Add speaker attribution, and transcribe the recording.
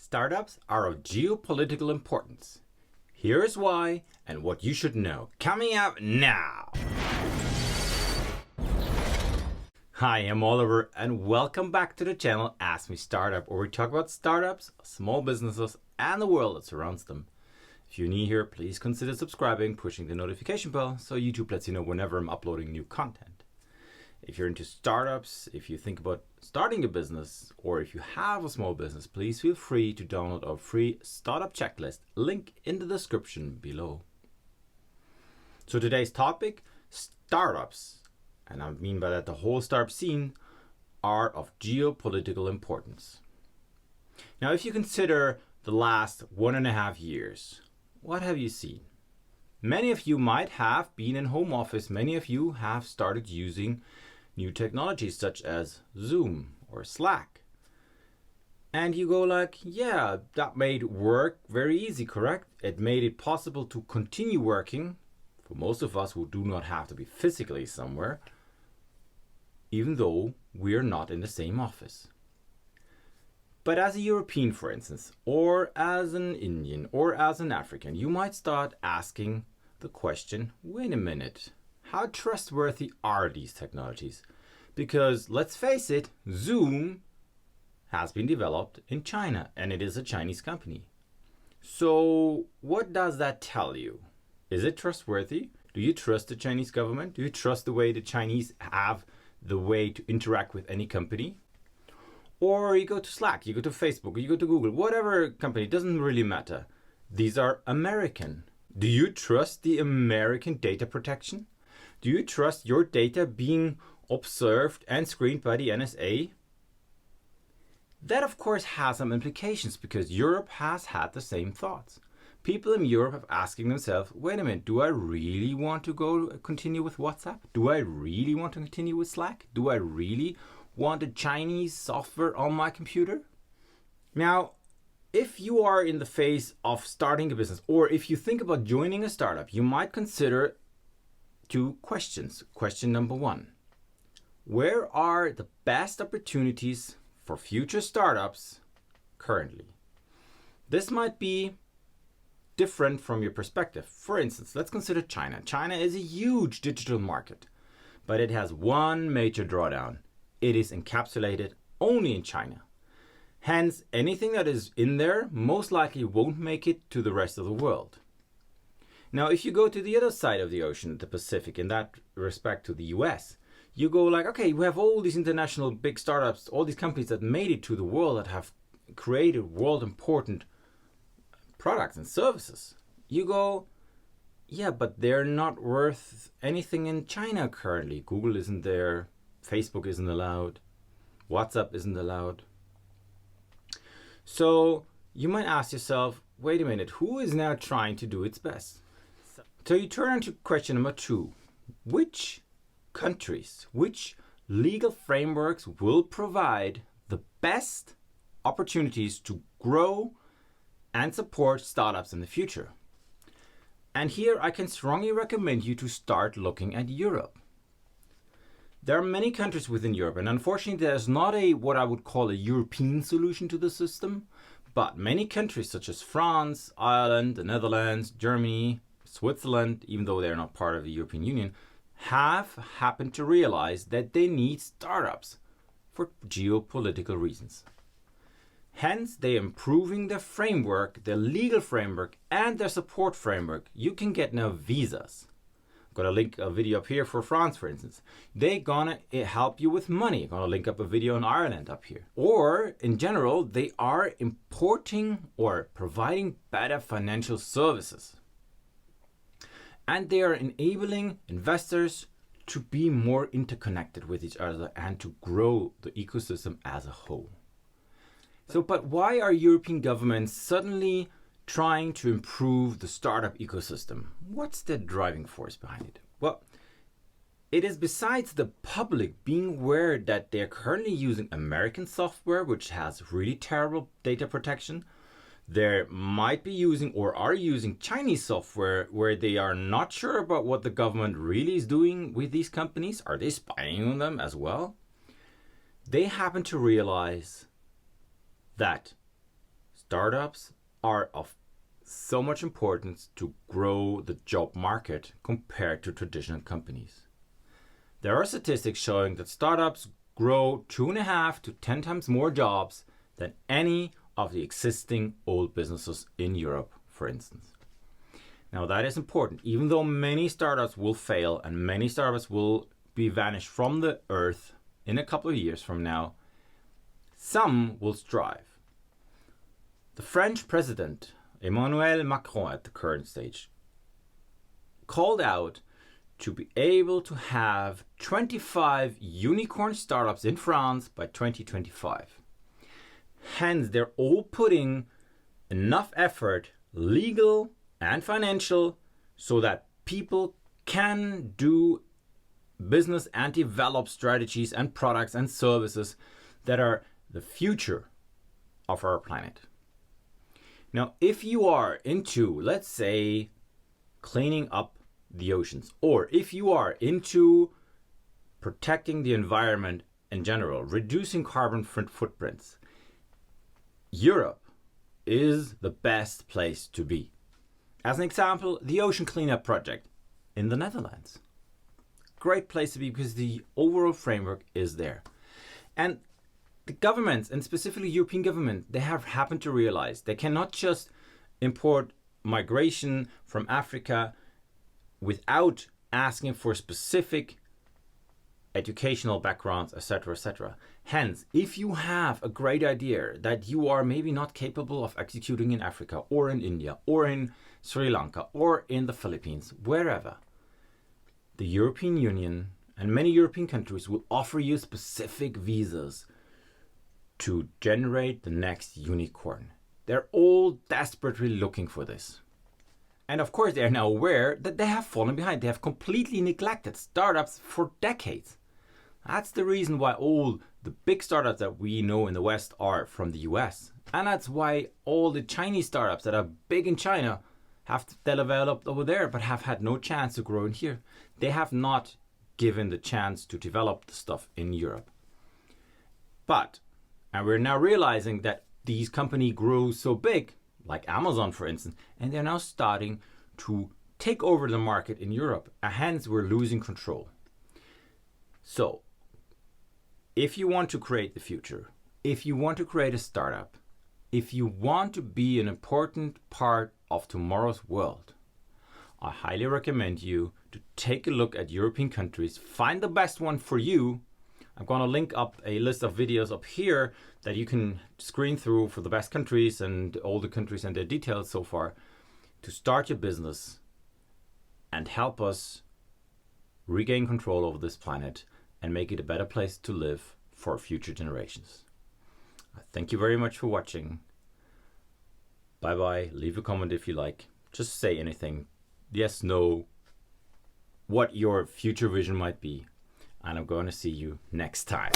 Speaker 1: Startups are of geopolitical importance. Here's why and what you should know. Coming up now. Hi, I'm Oliver and welcome back to the channel Ask Me Startup, where we talk about startups, small businesses, and the world that surrounds them. If you're new here, please consider subscribing, pushing the notification bell so YouTube lets you know whenever I'm uploading new content. If you're into startups, if you think about starting a business, or if you have a small business, please feel free to download our free startup checklist, link in the description below. So today's topic, startups, and I mean by that the whole startup scene, are of geopolitical importance. Now, if you consider the last 1.5 years, what have you seen? Many of you might have been in home office. Many of you have started using new technologies such as Zoom or Slack. And you go like, yeah, that made work very easy, correct? It made it possible to continue working for most of us who do not have to be physically somewhere, even though we are not in the same office. But as a European, for instance, or as an Indian, or as an African, you might start asking the question, wait a minute, how trustworthy are these technologies? Because let's face it, Zoom has been developed in China and it is a Chinese company. So what does that tell you? Is it trustworthy? Do you trust the Chinese government? Do you trust the way the Chinese have the way to interact with any company? Or you go to Slack, you go to Facebook, you go to Google, whatever company, it doesn't really matter. These are American. Do you trust the American data protection? Do you trust your data being observed and screened by the NSA? That of course has some implications because Europe has had the same thoughts. People in Europe have asking themselves, wait a minute, do I really want to continue with WhatsApp? Do I really want to continue with Slack? Do I really want a Chinese software on my computer? Now, if you are in the phase of starting a business, or if you think about joining a startup, you might consider two questions. Question number one, where are the best opportunities for future startups currently? This might be different from your perspective. For instance, let's consider China. China is a huge digital market, but it has one major drawdown. It is encapsulated only in China. Hence, anything that is in there most likely won't make it to the rest of the world. Now, if you go to the other side of the ocean, the Pacific, in that respect to the US, you go like, okay, we have all these international big startups, all these companies that made it to the world, that have created world important products and services. You go, yeah, but they're not worth anything in China currently. Google isn't there, Facebook isn't allowed, WhatsApp isn't allowed. So you might ask yourself, wait a minute, who is now trying to do its best? So you turn to question number two. Which countries, which legal frameworks will provide the best opportunities to grow and support startups in the future? And here I can strongly recommend you to start looking at Europe. There are many countries within Europe, and unfortunately there's not what I would call a European solution to the system, but many countries such as France, Ireland, the Netherlands, Germany, Switzerland, even though they're not part of the European Union, have happened to realize that they need startups for geopolitical reasons. Hence, they're improving their framework, their legal framework, and their support framework. You can get now visas. Gonna link a video up here for France, for instance. They're gonna help you with money. Gonna link up a video on Ireland up here. Or in general, they are importing or providing better financial services. And they are enabling investors to be more interconnected with each other and to grow the ecosystem as a whole. So, but why are European governments suddenly trying to improve the startup ecosystem? What's the driving force behind it? Well, it is besides the public being aware that they're currently using American software, which has really terrible data protection. They might be using or are using Chinese software where they are not sure about what the government really is doing with these companies. Are they spying on them as well? They happen to realize that startups are of so much importance to grow the job market compared to traditional companies. There are statistics showing that startups grow 2.5 to 10 times more jobs than any of the existing old businesses in Europe, for instance. Now that is important. Even though many startups will fail and many startups will be vanished from the earth in a couple of years from now, some will strive. The French president, Emmanuel Macron, at the current stage, called out to be able to have 25 unicorn startups in France by 2025. Hence, they're all putting enough effort, legal and financial, so that people can do business and develop strategies and products and services that are the future of our planet. Now, if you are into, let's say, cleaning up the oceans, or if you are into protecting the environment in general, reducing carbon footprints, Europe is the best place to be. As an example, the Ocean Cleanup Project in the Netherlands. Great place to be because the overall framework is there. And the governments, and specifically European government, they have happened to realize they cannot just import migration from Africa without asking for specific educational backgrounds, etc., etc. Hence, if you have a great idea that you are maybe not capable of executing in Africa or in India or in Sri Lanka or in the Philippines, wherever, the European Union and many European countries will offer you specific visas to generate the next unicorn. They're all desperately looking for this. And of course, they are now aware that they have fallen behind. They have completely neglected startups for decades. That's the reason why all the big startups that we know in the West are from the US. And that's why all the Chinese startups that are big in China have developed over there but have had no chance to grow in here. They have not given the chance to develop the stuff in Europe. And we're now realizing that these companies grow so big, like Amazon, for instance, and they're now starting to take over the market in Europe. And hence, we're losing control. So, if you want to create the future, if you want to create a startup, if you want to be an important part of tomorrow's world, I highly recommend you to take a look at European countries, find the best one for you. I'm going to link up a list of videos up here that you can screen through for the best countries and all the countries and their details so far to start your business and help us regain control over this planet and make it a better place to live for future generations. Thank you very much for watching. Bye bye. Leave a comment if you like. Just say anything. Yes, no, what your future vision might be. And I'm going to see you next time.